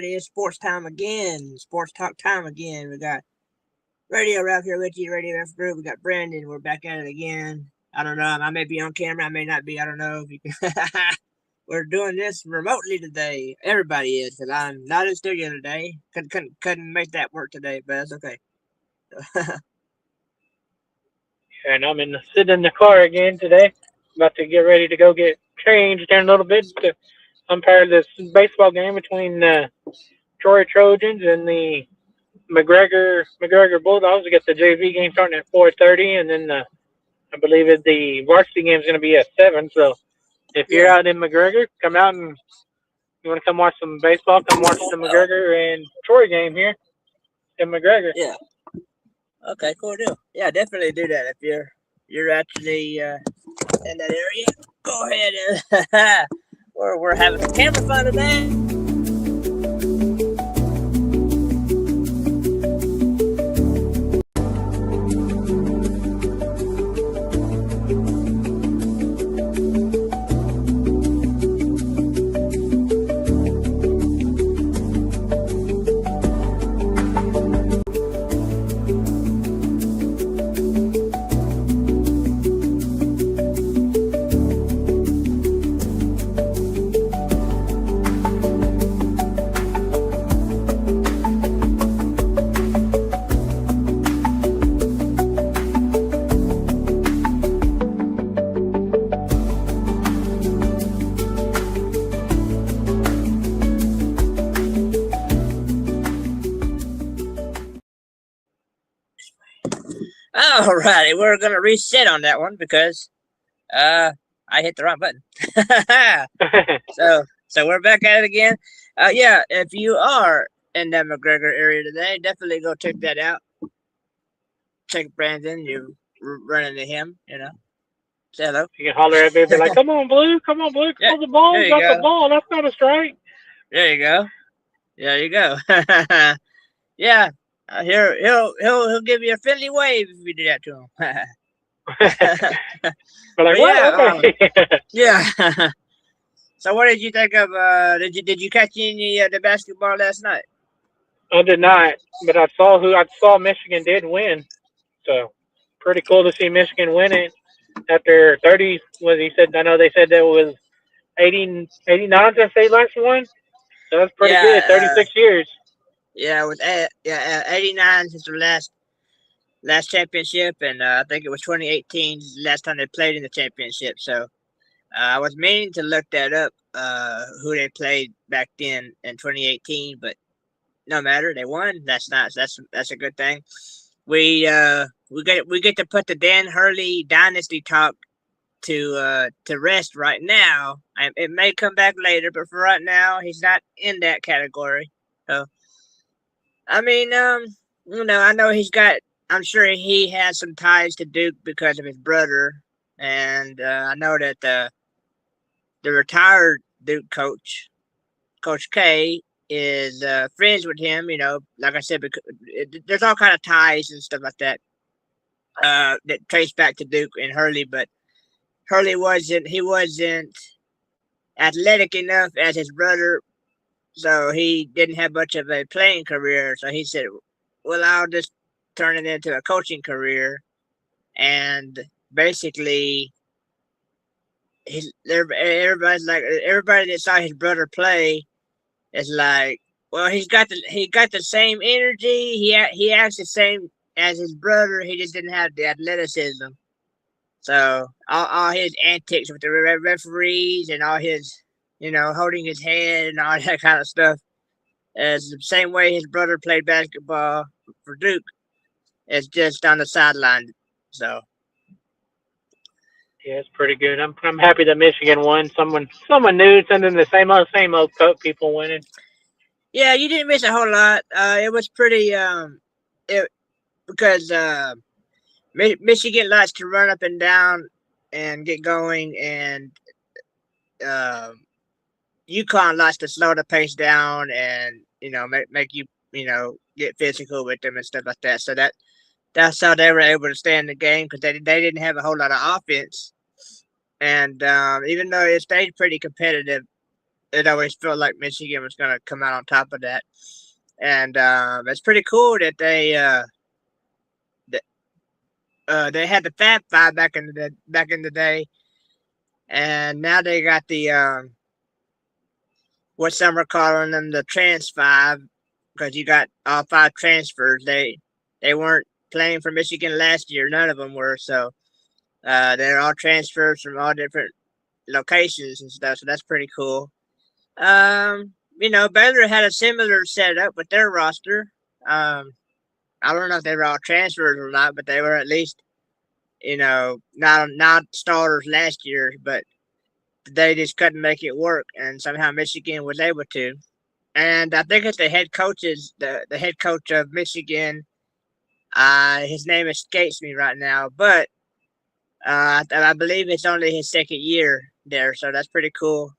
right, it's sports time again. Sports talk time again. We got Radio Ralph here with you, Radio Ralph Group. We got Brandon. We're back at it again. I don't know. I may be on camera. I may not be. I don't know. If you can We're doing this remotely today. Everybody is, because I'm not in studio today. Couldn't make that work today, but that's okay. And I'm sitting in the car again today. About to get ready to go get changed in a little bit to umpire this baseball game between Troy Trojans and the McGregor Bulldogs. We got the JV game starting at 4:30, and then I believe the varsity game is going to be at 7. So if you're Yeah. out in McGregor, come out, and you want to come watch some baseball, come watch the McGregor and Troy game here in McGregor. Yeah. Okay, cool deal. Yeah, definitely do that. If you're actually in that area, go ahead and we're having some camera fun today. Alrighty, we're gonna reset on that one because I hit the wrong button. so we're back at it again. Yeah, if you are in that McGregor area today, definitely go check that out. Check Brandon, you running to him, Say hello. You can holler at me and be like, come on, Blue, come on, Yeah, the ball, there you got go. the ball, that's not a strike. There you go. There you go. Yeah. He'll give you a friendly wave if you do that to him. But like, But yeah, okay. yeah. So what did you think of? Did you catch any of the basketball last night? I did not, but I saw Michigan did win. So pretty cool to see Michigan win it after 30. I know they said that was 89 since they last won. So that's pretty good. Yeah, 36 years. yeah. With 89 since the last championship, and I think it was 2018 last time they played in the championship. So I was meaning to look that up, who they played back then in 2018, but no matter, they won. That's a good thing. We get to put the Dan Hurley dynasty talk to rest right now. It may come back later, but for right now, he's not in that category. So, I mean, I know he's got. I'm sure he has some ties to Duke because of his brother, and I know that the retired Duke coach, Coach K, is friends with him. Like I said, because there's all kind of ties and stuff like that that trace back to Duke and Hurley, but Hurley wasn't athletic enough as his brother, so he didn't have much of a playing career. So he said, "Well, I'll just turn it into a coaching career," and basically, everybody's like, everybody that saw his brother play is like, well, he got the same energy. He acts the same as his brother. He just didn't have the athleticism. So all his antics with the referees and all his, holding his head and all that kind of stuff is the same way his brother played basketball for Duke. It's just on the sideline. So Yeah, it's pretty good. I'm happy that Michigan won. Someone new, sending the same old people winning. yeah, you didn't miss a whole lot. It was pretty because Michigan likes to run up and down and get going, and UConn likes to slow the pace down and make you get physical with them and stuff like that. So that's how they were able to stay in the game, because they didn't have a whole lot of offense, and even though it stayed pretty competitive, it always felt like Michigan was going to come out on top of that. And it's pretty cool that they had the Fab Five back in the day, and now they got the what some are calling them the Trans Five, because you got all five transfers. They weren't playing for Michigan last year. None of them were. So they're all transfers from all different locations and stuff. So that's pretty cool. Baylor had a similar setup with their roster. I don't know if they were all transfers or not, but they were at least, not starters last year, but they just couldn't make it work, and somehow Michigan was able to. And I think it's the head coach of Michigan. His name escapes me right now, but I believe it's only his second year there, so that's pretty cool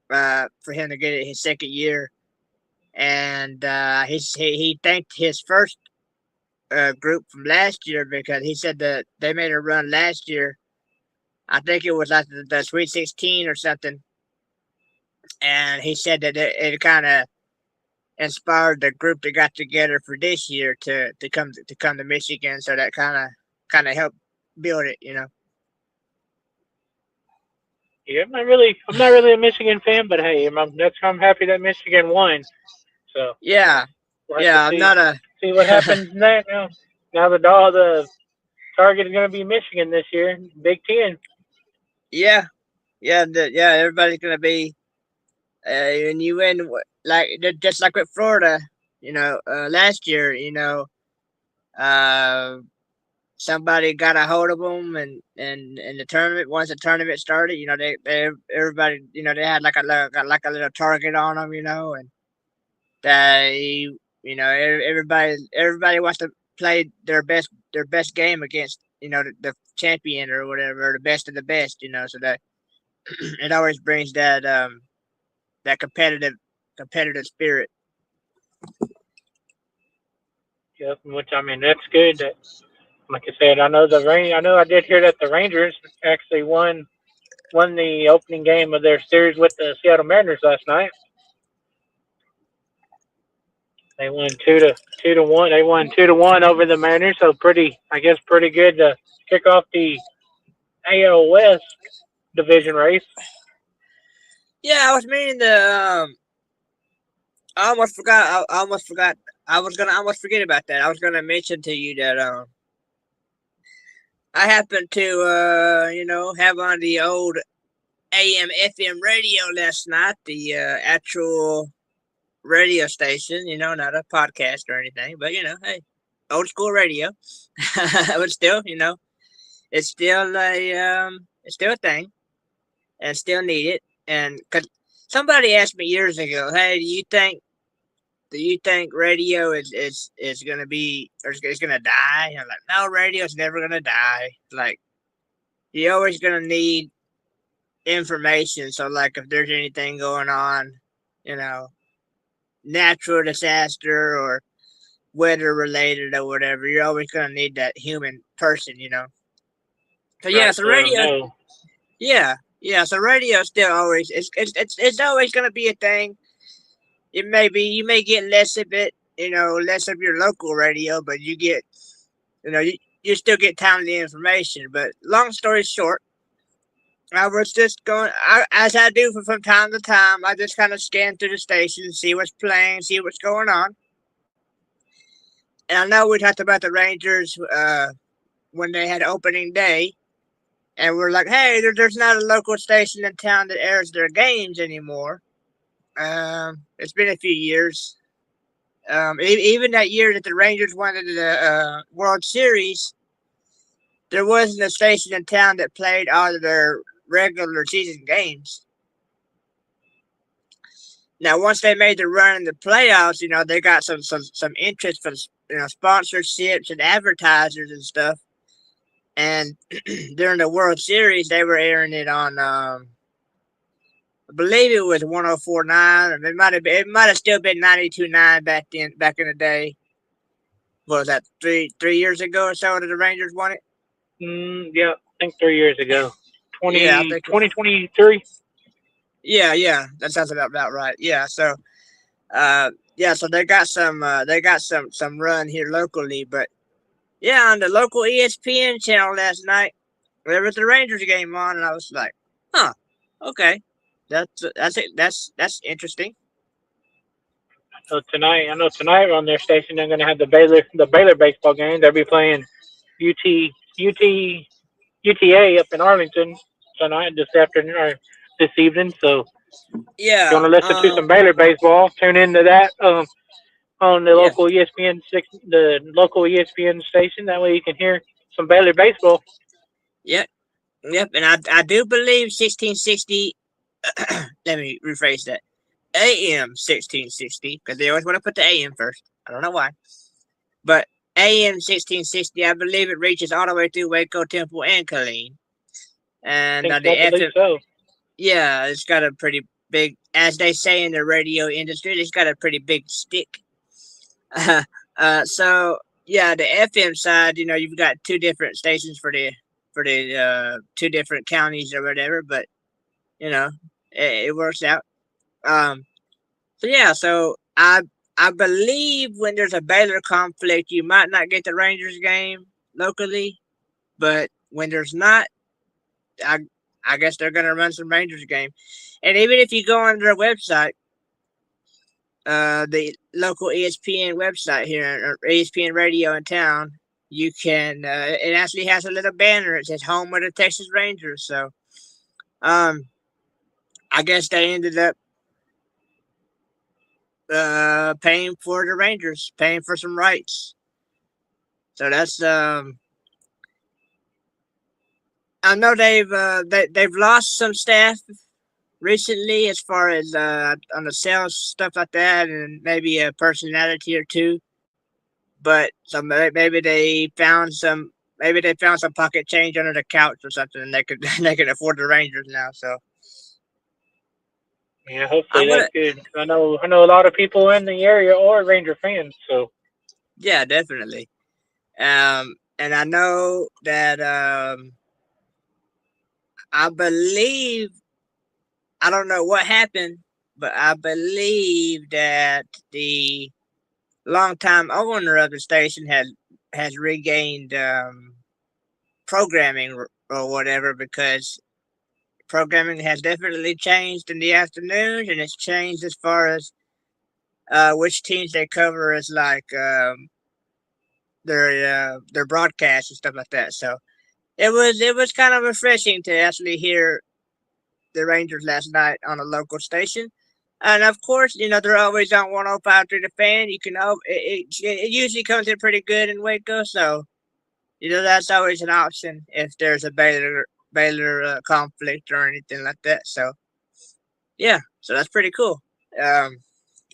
for him to get it his second year. And he thanked his first group from last year, because he said that they made a run last year. I think it was like the Sweet 16 or something, and he said that it kind of inspired the group that got together for this year to come to Michigan. So that kind of helped build it. Yeah, I'm not really a Michigan fan, but hey, I'm happy that Michigan won. So Yeah, we'll have to yeah. I'm not a. see what happens next. Now the target is going to be Michigan this year, Big Ten. Yeah, yeah. Everybody's gonna be, and you win like just like with Florida. Last year, uh, somebody got a hold of them, and the tournament, once the tournament started, they everybody, they had like a little target on them, and they, everybody wants to play their best game against, the champion or whatever, or the best of the best, so that it always brings that competitive spirit. Yep, which that's good. Like I said, I know I did hear that the Rangers actually won the opening game of their series with the Seattle Mariners last night. They won 2-1. They won 2-1 over the Mariners, so pretty good to kick off the AL West division race. Yeah, I was meaning to. I almost forgot. I almost forgot. I was gonna almost forget about that. I was gonna mention to you that I happened to have on the old AM FM radio last night, the actual radio station. Not a podcast or anything, but hey, old school radio. But still, it's still a thing, and still need it. And cause somebody asked me years ago, hey, do you think radio is gonna be, or is gonna die? And I'm like, no, radio's never gonna die. Like, you're always gonna need information. So like, if there's anything going on, you know, natural disaster or weather related or whatever, you're always gonna need that human person. So yeah, Right. so So radio, no. yeah. So radio still always it's always gonna be a thing. You may get less of it, less of your local radio, but you get, you still get timely information. But long story short, I was just as I do from time to time. I just kind of scan through the station, see what's playing, see what's going on. And I know we talked about the Rangers when they had opening day, and we're like, hey, there's not a local station in town that airs their games anymore. It's been a few years. Even that year that the Rangers won the World Series, there wasn't a station in town that played all of their regular season games. Now, once they made the run in the playoffs, they got some interest from sponsorships and advertisers and stuff. And during the World Series, they were airing it on, I believe it was 104.9, or it might have still been 92.9 back in the day. What was that, 3 years ago or so that the Rangers won it? Yeah, I think 3 years ago, Yeah, I think 2023. Yeah, that sounds about right. Yeah, so so they got some run here locally, but yeah, on the local ESPN channel last night, there was the Rangers game on, and I was like, huh, okay, that's it. That's interesting. I know tonight on their station they're going to have the Baylor baseball game. They'll be playing UTA up in Arlington tonight, this afternoon or this evening. So if you Yeah, want to listen to some Baylor baseball, tune into that on the yeah, local ESPN station. That way you can hear some Baylor baseball. yep, yep, and I do believe 1660. Let me rephrase that. AM 1660 because they always want to put the AM first. I don't know why, but AM 1660. I believe it reaches all the way through Waco, Temple, and Killeen. And the I believe FM, so. yeah, it's got a pretty big, as they say in the radio industry, it's got a pretty big stick. So yeah, the FM side, you've got two different stations for the two different counties or whatever, but you know, it works out. Um, so yeah, so I believe when there's a Baylor conflict, you might not get the Rangers game locally, but when there's not, I I guess they're gonna run some Rangers game. And even if you go on their website, the local ESPN website here, or ESPN radio in town, you can. It actually has a little banner. It says "Home of the Texas Rangers." So, um, I guess they ended up paying for the Rangers, paying for some rights. So that's I know they've lost some staff recently as far as on the sales stuff like that, and maybe a personality or two. But maybe they found some pocket change under the couch or something, and they could they can afford the Rangers now. So Yeah, I'm hopefully that's gonna good. I know a lot of people in the area are Ranger fans, so yeah, definitely. And I know that I believe I don't know what happened, but I believe that the longtime owner of the station has regained programming or whatever because programming has definitely changed in the afternoons, and it's changed as far as which teams they cover as like their broadcasts and stuff like that. So it was kind of refreshing to actually hear the Rangers last night on a local station. And of course, they're always on 105 through the fan. You can it usually comes in pretty good in Waco, so that's always an option if there's a Baylor conflict or anything like that. So yeah, so that's pretty cool. Um,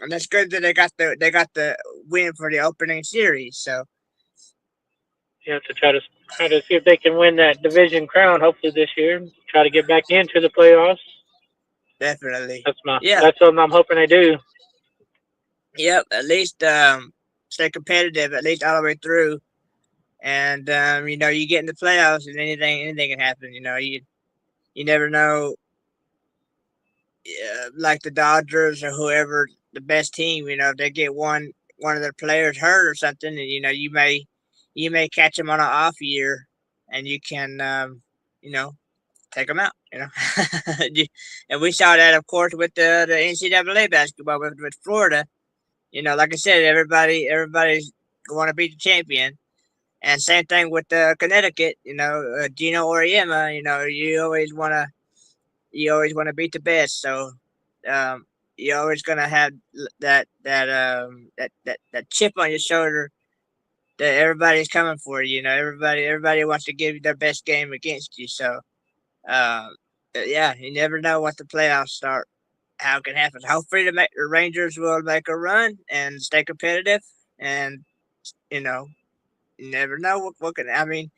and that's good that they got the win for the opening series. So you have to try to see if they can win that division crown. Hopefully this year, try to get back into the playoffs. definitely, That's my yeah, that's something I'm hoping they do. yep. At least stay competitive at least all the way through. And you get in the playoffs and anything can happen. You never know. Like the Dodgers or whoever the best team, if they get one of their players hurt or something, and you may catch them on an off year, and you can you know take them out. And we saw that, of course, with the NCAA basketball with Florida. Like I said, everybody's want to beat the champion, and same thing with Connecticut. Gino Oriema. You always want to beat the best. So you're always gonna have that chip on your shoulder that everybody's coming for you. Everybody wants to give you their best game against you. So um, yeah, you never know what the playoffs start. How it can happen. Hopefully, the Rangers will make a run and stay competitive. And you know, you never know what can. I mean,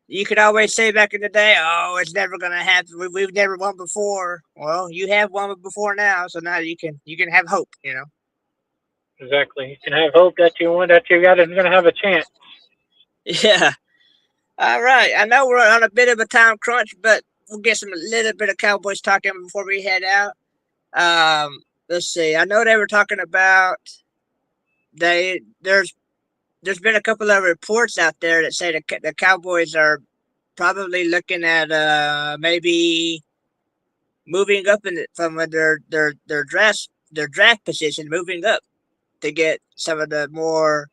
you could always say back in the day, "Oh, it's never going to happen. We've never won before." Well, you have won before now, so now you can have hope. Exactly. You can have hope that you win, that you got is going to have a chance. Yeah. All right. I know we're on a bit of a time crunch, but we'll get some a little bit of Cowboys talking before we head out. Let's see. I know they were talking about there's been a couple of reports out there that say the Cowboys are probably looking at maybe moving up from their draft position, moving up to get some of the more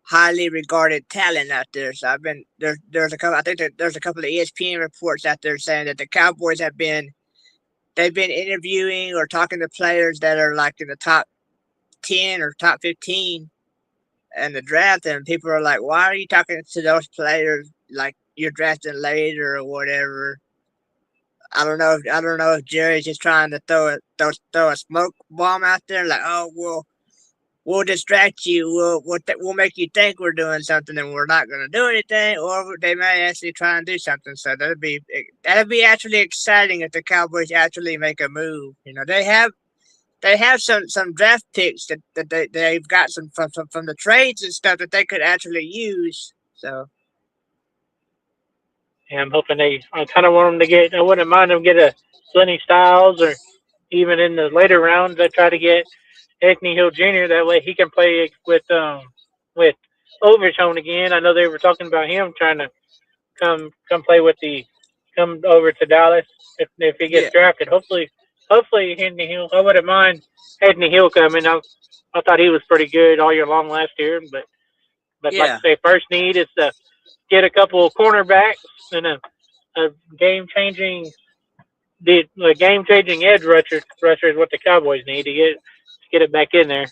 highly regarded talent out there. So there's a couple. I think that there's a couple of ESPN reports out there saying that the Cowboys they've been interviewing or talking to players that are like in the top 10 or top 15 in the draft, and people are like, "Why are you talking to those players like you're drafting later or whatever?" I don't know if Jerry's just trying to throw a smoke bomb out there, like, "Oh, we'll distract you. We'll make you think we're doing something and we're not going to do anything, or they may actually try and do something." So that'd be actually exciting if the Cowboys actually make a move. You know, they have some draft picks that they've got some from the trades and stuff that they could actually use. So And I'm hoping I kind of want them to get. I wouldn't mind them get a Lenny Styles, or even in the later rounds, I try to get Anthony Hill Jr. That way he can play with Overtone again. I know they were talking about him trying to come play with the come over to Dallas if he gets yeah, drafted. Hopefully Anthony Hill. I wouldn't mind Anthony Hill coming. I thought he was pretty good all year long last year, but like yeah, I say, first need is to get a couple of cornerbacks and a game changing the game changing edge rusher is what the Cowboys need to get it back in there.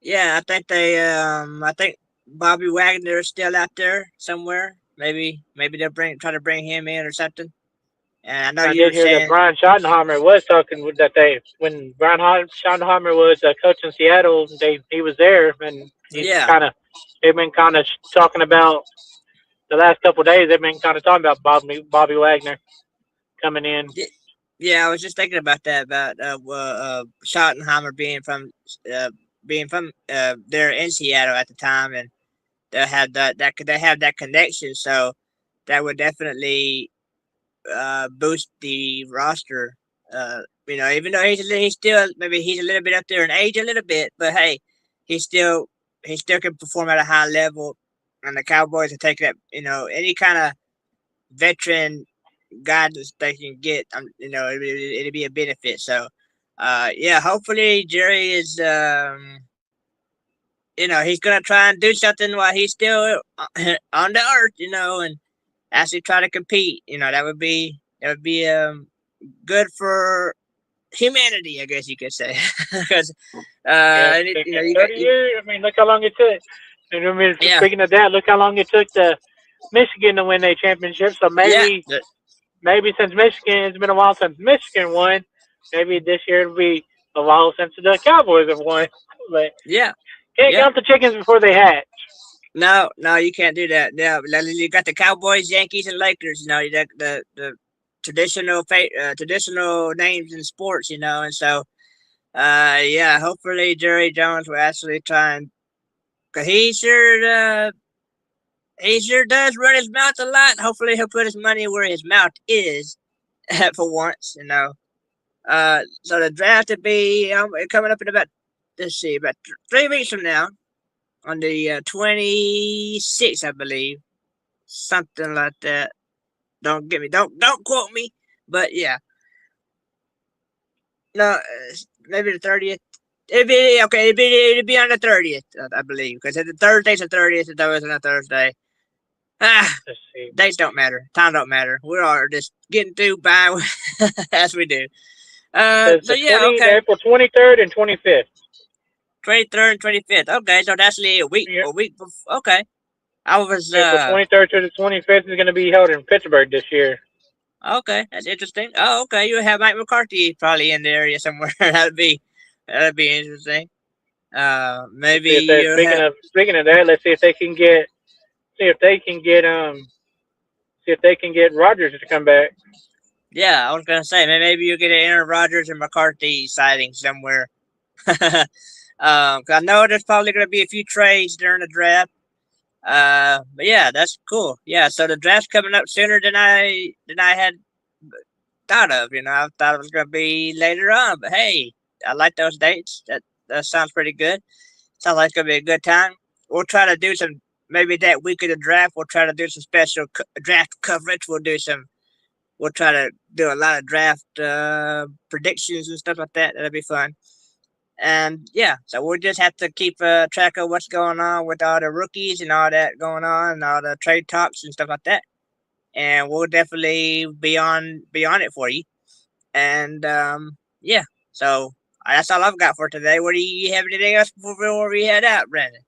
yeah. I think Bobby Wagner is still out there somewhere. Maybe they'll try to bring him in or something. And I know I you were did hear that saying, Brian Schottenheimer was talking that they when Schottenheimer was a coach in Seattle, he was there and yeah, they've been kind of talking about the last couple of days. They've been kind of talking about Bobby Wagner coming in. yeah. I was just thinking about that about Schottenheimer uh, being from there in Seattle at the time, and they have that connection. So that would definitely boost the roster. You know, even though he's still maybe he's a little bit up there in age a little bit, but hey, he still he still can perform at a high level. And the Cowboys are taking that, you know, any kind of veteran guidance they can get, you know, it'd be a benefit. So, yeah, hopefully Jerry is, you know, he's gonna try and do something while he's still on the earth, you know, and actually try to compete. You know, that would be good for humanity, I guess you could say, because Yeah, you know, 30 years. I mean, look how long it took. And I mean, yeah, speaking of that, look how long it took the Michigan to win their championship. So yeah, maybe since Michigan, it's been a while since Michigan won. Maybe this year it'll be a while since the Cowboys have won. But yeah, can't yeah. count the chickens before they hatch. No, no, you can't do that. Yeah, you got the Cowboys, Yankees, and Lakers. You know, the traditional names in sports. You know, and so yeah, hopefully Jerry Jones will actually try and because he sure does run his mouth a lot. Hopefully he'll put his money where his mouth is for once. You know, so the draft will be coming up in about let's see about 3 weeks from now on the 26th, I believe, something like that. Don't quote me, but yeah, no, maybe the 30th. It'd be okay. It'd be on the 30th, I believe, because the Thursday's the 30th. It's always on a Thursday. Ah, Let's see. dates don't matter. Time don't matter. We are just getting through by as we do. It says So yeah, okay. April 23rd and 25th. 23rd and 25th. Okay, so that's actually Yeah. a week before. Okay, I was April 23rd to the 25th is going to be held in Pittsburgh this year. okay. That's interesting. Oh, okay. You have Mike McCarthy probably in the area somewhere. That'd be interesting. Let's Maybe see if they're you have. speaking of that. Let's see if they can get see if they can get see if they can get Rogers to come back. Yeah, I was gonna say maybe you get an Aaron Rodgers and McCarthy sighting somewhere. 'Cause I know there's probably gonna be a few trades during the draft. But yeah, that's cool. Yeah, so the draft's coming up sooner than I had thought of. I thought it was gonna be later on, but hey, I like those dates. That sounds pretty good. Sounds like it's gonna be a good time. We'll try to do some maybe that week of the draft. We'll try to do some special draft coverage. We'll try to do a lot of draft predictions and stuff like that. That'll be fun. And yeah, so we'll just have to keep track of what's going on with all the rookies and all that going on, and all the trade talks and stuff like that. And we'll definitely be on it for you. And yeah, so that's all I've got for today. What do you have anything else before we head out, Brandon?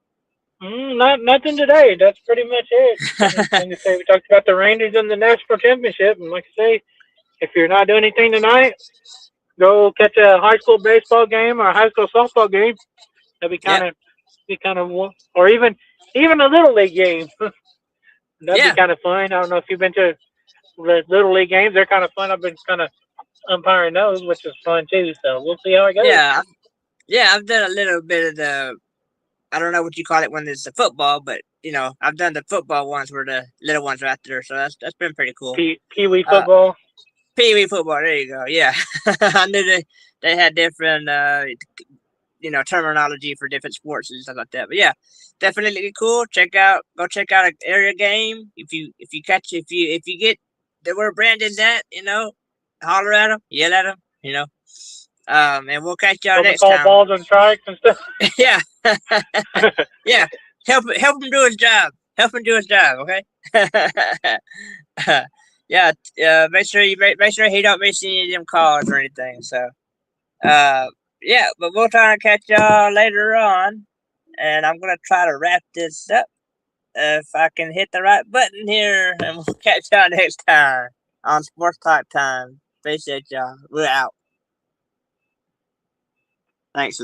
Nothing today. That's pretty much it. Like I say, we talked about the Rangers and the national championship, and like I say, if you're not doing anything tonight, go catch a high school baseball game or a high school softball game. That'd Yep. be kind of, or even a little league game. That'd be Yeah. kind of fun. I don't know if you've been to the little league games. They're kind of fun. I've been kind of umpiring those, which is fun too. So we'll see how it goes. Yeah. Yeah. I've done a little bit of the. I don't know what you call it when it's the football, but I've done the football ones where the little ones are out there, so that's been pretty cool. Pee wee Uh, football. Pee Wee football. There you go. Yeah, I knew they had different terminology for different sports and stuff like that. But yeah, definitely cool. Go check out an area game. If you get where Brandon's at, holler at him, yell at him, and we'll catch y'all Tell them to next call time. balls and strikes and stuff. Yeah, yeah. Help him do his job. Help him do his job. Okay. Yeah. Make sure he don't miss any of them calls or anything. So, uh, yeah. But we'll try to catch y'all later on, and I'm gonna try to wrap this up if I can hit the right button here, and we'll catch y'all next time on Sports Talk Time. Appreciate y'all. We're out. Thanks.